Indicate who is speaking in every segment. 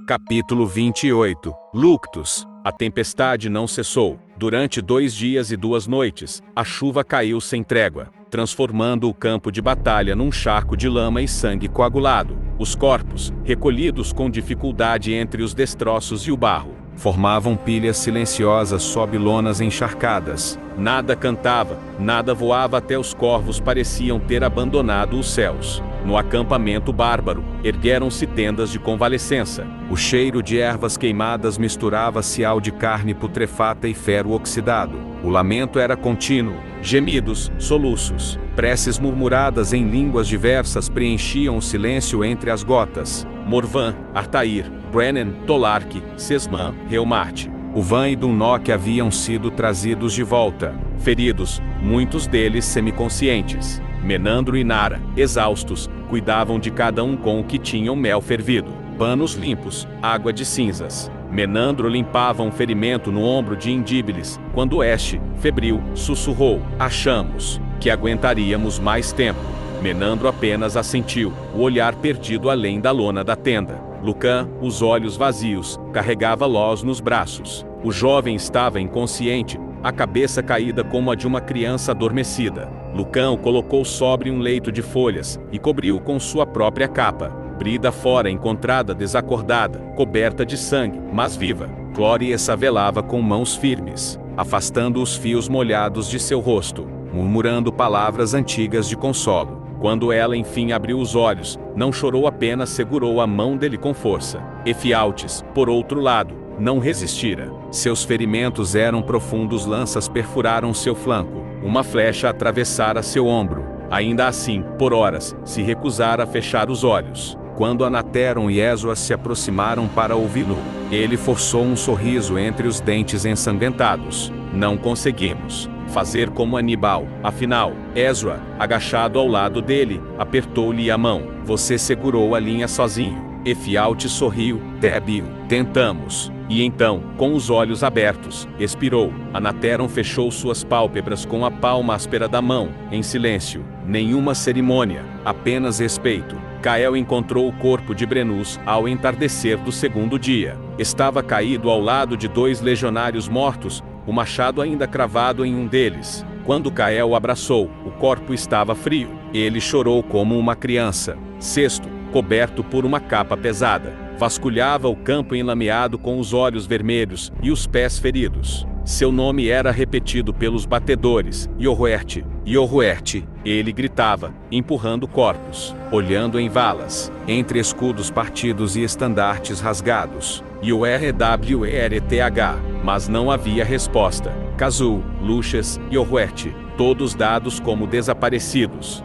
Speaker 1: Capítulo 28. Luctus. A tempestade não cessou. Durante 2 dias e 2 noites, a chuva caiu sem trégua, transformando o campo de batalha num charco de lama e sangue coagulado. Os corpos, recolhidos com dificuldade entre os destroços e o barro, formavam pilhas silenciosas sob lonas encharcadas. Nada cantava, nada voava, até os corvos pareciam ter abandonado os céus. No acampamento bárbaro, ergueram-se tendas de convalescença. O cheiro de ervas queimadas misturava-se ao de carne putrefata e ferro oxidado. O lamento era contínuo. Gemidos, soluços, preces murmuradas em línguas diversas preenchiam o silêncio entre as gotas. Morvan, Artair, Brennan, Tolarque, Sesman, Reumarte, Uvan e Dunnock haviam sido trazidos de volta, feridos, muitos deles semiconscientes. Menandro e Nara, exaustos, cuidavam de cada um com o que tinham: mel fervido, panos limpos, água de cinzas. Menandro limpava um ferimento no ombro de Indíbilis, quando este, febril, sussurrou: achamos que aguentaríamos mais tempo. Menandro apenas assentiu, o olhar perdido além da lona da tenda. Lucan, os olhos vazios, carregava Lós nos braços. O jovem estava inconsciente, a cabeça caída como a de uma criança adormecida. Lucan o colocou sobre um leito de folhas e cobriu com sua própria capa. Brida fora encontrada desacordada, coberta de sangue, mas viva. Clóries a velava com mãos firmes, afastando os fios molhados de seu rosto, murmurando palavras antigas de consolo. Quando ela enfim abriu os olhos, não chorou, apenas segurou a mão dele com força. Efialtes, por outro lado, não resistira. Seus ferimentos eram profundos, lanças perfuraram seu flanco, uma flecha atravessara seu ombro. Ainda assim, por horas, se recusara a fechar os olhos. Quando Anateron e Esdras se aproximaram para ouvi-lo, ele forçou um sorriso entre os dentes ensanguentados. Não conseguimos fazer como Aníbal. Afinal, Esdras, agachado ao lado dele, apertou-lhe a mão. Você segurou a linha sozinho. Efialtes sorriu. Débil. Tentamos. E então, com os olhos abertos, expirou. Anateron fechou suas pálpebras com a palma áspera da mão, em silêncio. Nenhuma cerimônia, apenas respeito. Cael encontrou o corpo de Brennus ao entardecer do segundo dia. Estava caído ao lado de 2 legionários mortos, o machado ainda cravado em um deles. Quando Cael o abraçou, o corpo estava frio. Ele chorou como uma criança. Cesto, coberto por uma capa pesada, vasculhava o campo enlameado com os olhos vermelhos e os pés feridos. Seu nome era repetido pelos batedores. Ioruerte, Ioruerte, ele gritava, empurrando corpos, olhando em valas, entre escudos partidos e estandartes rasgados. Iorwreth, mas não havia resposta. Kazul, Luxas, Ioruerte, todos dados como desaparecidos.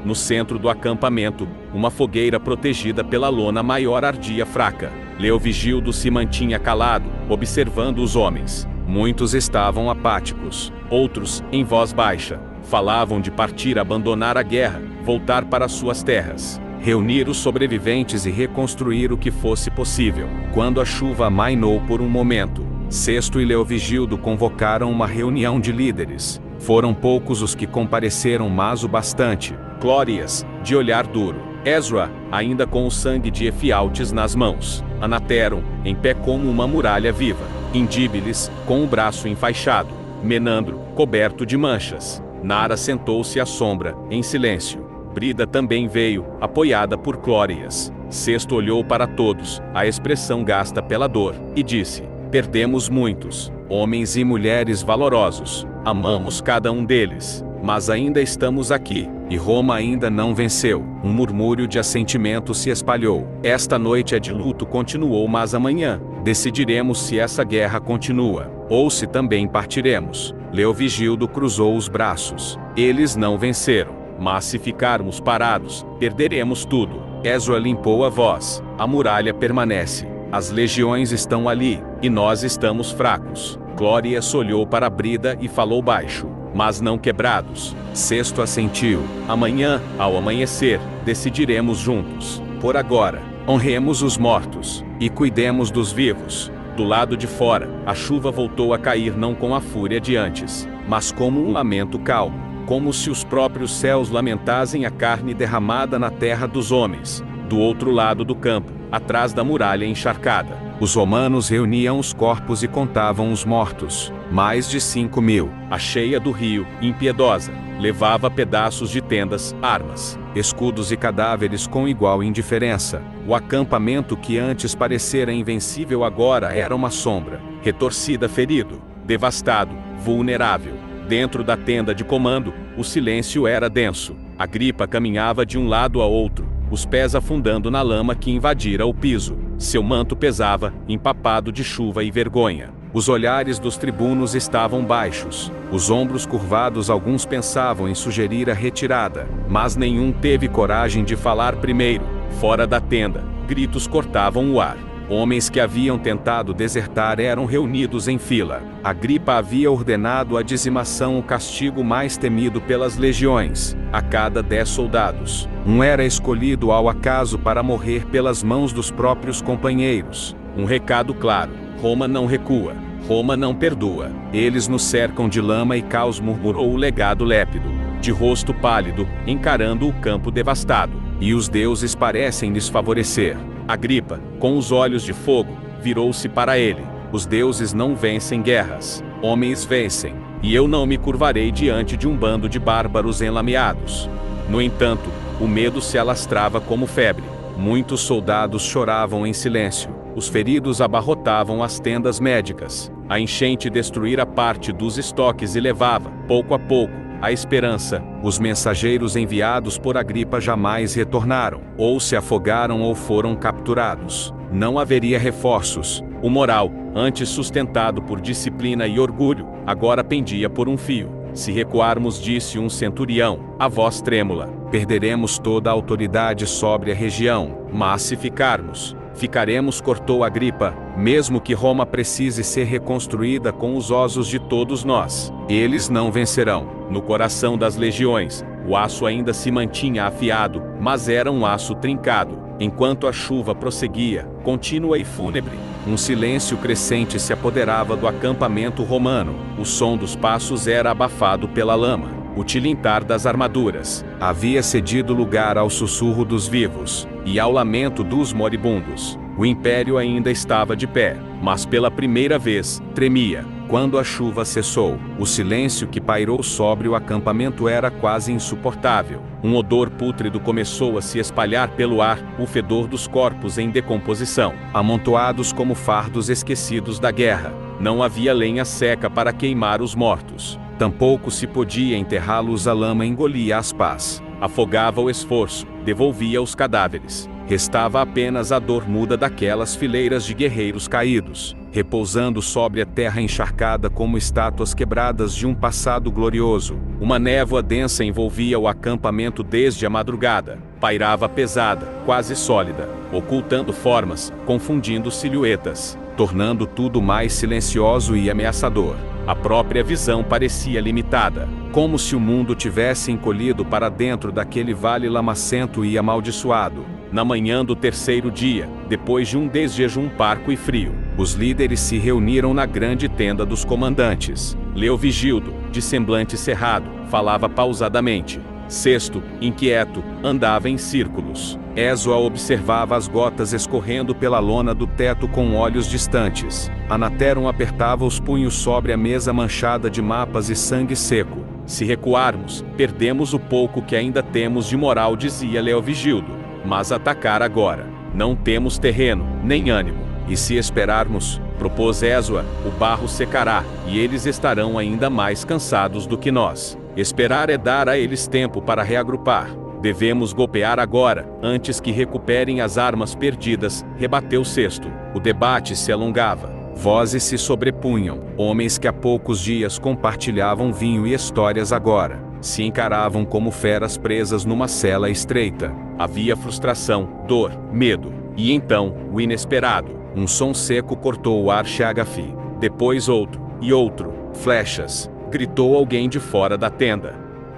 Speaker 1: No centro do acampamento, uma fogueira protegida pela lona maior ardia fraca. Leovigildo se mantinha calado, observando os homens. Muitos estavam apáticos. Outros, em voz baixa, falavam de partir, abandonar a guerra, voltar para suas terras, reunir os sobreviventes e reconstruir o que fosse possível. Quando a chuva amainou por um momento, Cesto e Leovigildo convocaram uma reunião de líderes. Foram poucos os que compareceram, mas o bastante. Clóries, de olhar duro. Esdras, ainda com o sangue de Efialtes nas mãos. Anateron, em pé como uma muralha viva. Indíbilis, com o braço enfaixado. Menandro, coberto de manchas. Nara sentou-se à sombra, em silêncio. Brida também veio, apoiada por Clóries. Cesto olhou para todos, a expressão gasta pela dor, e disse: perdemos muitos, homens e mulheres valorosos. Amamos cada um deles, mas ainda estamos aqui, e Roma ainda não venceu. Um murmúrio de assentimento se espalhou. Esta noite é de luto, continuou, mas amanhã decidiremos se essa guerra continua, ou se também partiremos. Leovigildo cruzou os braços. Eles não venceram, mas se ficarmos parados, perderemos tudo. Esdras limpou a voz. A muralha permanece. As legiões estão ali, e nós estamos fracos. Clóries olhou para Brida e falou baixo: mas não quebrados. Cesto assentiu. Amanhã, ao amanhecer, decidiremos juntos. Por agora, honremos os mortos, e cuidemos dos vivos. Do lado de fora, a chuva voltou a cair, não com a fúria de antes, mas como um lamento calmo, como se os próprios céus lamentassem a carne derramada na terra dos homens. do outro lado do campo, atrás da muralha encharcada. Os romanos reuniam os corpos e contavam os mortos. Mais de 5.000. A cheia do rio, impiedosa, levava pedaços de tendas, armas, escudos e cadáveres com igual indiferença. O acampamento que antes parecera invencível agora era uma sombra. Retorcida, ferido, devastado, vulnerável. Dentro da tenda de comando, o silêncio era denso. Agripa caminhava de um lado a outro, os pés afundando na lama que invadira o piso. Seu manto pesava, empapado de chuva e vergonha. Os olhares dos tribunos estavam baixos, os ombros curvados. Alguns pensavam em sugerir a retirada, mas nenhum teve coragem de falar primeiro. Fora da tenda, gritos cortavam o ar. Homens que haviam tentado desertar eram reunidos em fila. Agripa havia ordenado a dizimação, o castigo mais temido pelas legiões. A cada 10 soldados, um era escolhido ao acaso para morrer pelas mãos dos próprios companheiros. Um recado claro: Roma não recua, Roma não perdoa. Eles nos cercam de lama e caos, murmurou o legado lépido, de rosto pálido, encarando o campo devastado. E os deuses parecem lhes favorecer. Agripa, com os olhos de fogo, virou-se para ele. Os deuses não vencem guerras, homens vencem, e eu não me curvarei diante de um bando de bárbaros enlameados. No entanto, o medo se alastrava como febre. Muitos soldados choravam em silêncio. Os feridos abarrotavam as tendas médicas. A enchente destruíra parte dos estoques e levava, pouco a pouco, a esperança. Os mensageiros enviados por Agripa jamais retornaram, ou se afogaram ou foram capturados. Não haveria reforços. O moral, antes sustentado por disciplina e orgulho, agora pendia por um fio. Se recuarmos, disse um centurião, a voz trêmula, perderemos toda a autoridade sobre a região. Mas se ficarmos, ficaremos, cortou Agripa, mesmo que Roma precise ser reconstruída com os ossos de todos nós. Eles não vencerão. No coração das legiões, o aço ainda se mantinha afiado, mas era um aço trincado. Enquanto a chuva prosseguia, contínua e fúnebre, um silêncio crescente se apoderava do acampamento romano. O som dos passos era abafado pela lama. O tilintar das armaduras havia cedido lugar ao sussurro dos vivos e ao lamento dos moribundos. O império ainda estava de pé, mas pela primeira vez, tremia. Quando a chuva cessou, o silêncio que pairou sobre o acampamento era quase insuportável. Um odor pútrido começou a se espalhar pelo ar, o fedor dos corpos em decomposição, amontoados como fardos esquecidos da guerra. Não havia lenha seca para queimar os mortos. Tampouco se podia enterrá-los. A lama engolia as pás, afogava o esforço, devolvia os cadáveres. Restava apenas a dor muda daquelas fileiras de guerreiros caídos, repousando sobre a terra encharcada como estátuas quebradas de um passado glorioso. Uma névoa densa envolvia o acampamento desde a madrugada. Pairava pesada, quase sólida, ocultando formas, confundindo silhuetas, tornando tudo mais silencioso e ameaçador. A própria visão parecia limitada, como se o mundo tivesse encolhido para dentro daquele vale lamacento e amaldiçoado. Na manhã do terceiro dia, depois de um desjejum parco e frio, os líderes se reuniram na grande tenda dos comandantes. Leovigildo, de semblante cerrado, falava pausadamente. Sesto, inquieto, andava em círculos. Ezio observava as gotas escorrendo pela lona do teto com olhos distantes. Anateron apertava os punhos sobre a mesa manchada de mapas e sangue seco. Se recuarmos, perdemos o pouco que ainda temos de moral, dizia Leovigildo. Mas atacar agora, não temos terreno, nem ânimo. E se esperarmos, propôs Ezio, o barro secará, e eles estarão ainda mais cansados do que nós. Esperar é dar a eles tempo para reagrupar. Devemos golpear agora, antes que recuperem as armas perdidas, rebateu Sesto. O debate se alongava. Vozes se sobrepunham. Homens que há poucos dias compartilhavam vinho e histórias agora se encaravam como feras presas numa cela estreita. Havia frustração, dor, medo. E então, o inesperado. Um som seco cortou o ar. Chagafi. Depois outro, e outro. Flechas. Gritou alguém de fora da tenda.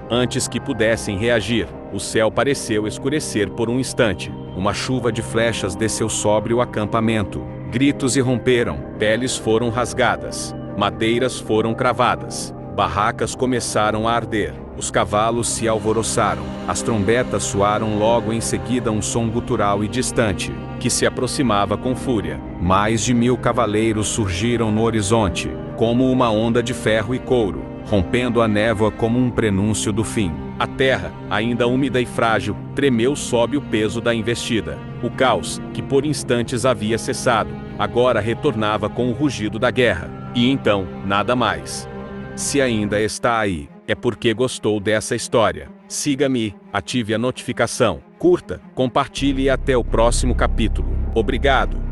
Speaker 1: Antes que pudessem reagir, o céu pareceu escurecer por um instante. Uma chuva de flechas desceu sobre o acampamento. Gritos irromperam, peles foram rasgadas, madeiras foram cravadas. Barracas começaram a arder, os cavalos se alvoroçaram, as trombetas soaram logo em seguida um som gutural e distante, que se aproximava com fúria. Mais de 1000 cavaleiros surgiram no horizonte, como uma onda de ferro e couro, rompendo a névoa como um prenúncio do fim. A terra, ainda úmida e frágil, tremeu sob o peso da investida. O caos, que por instantes havia cessado, agora retornava com o rugido da guerra. E então, nada mais. Se ainda está aí, é porque gostou dessa história. Siga-me, ative a notificação, curta, compartilhe e até o próximo capítulo. Obrigado!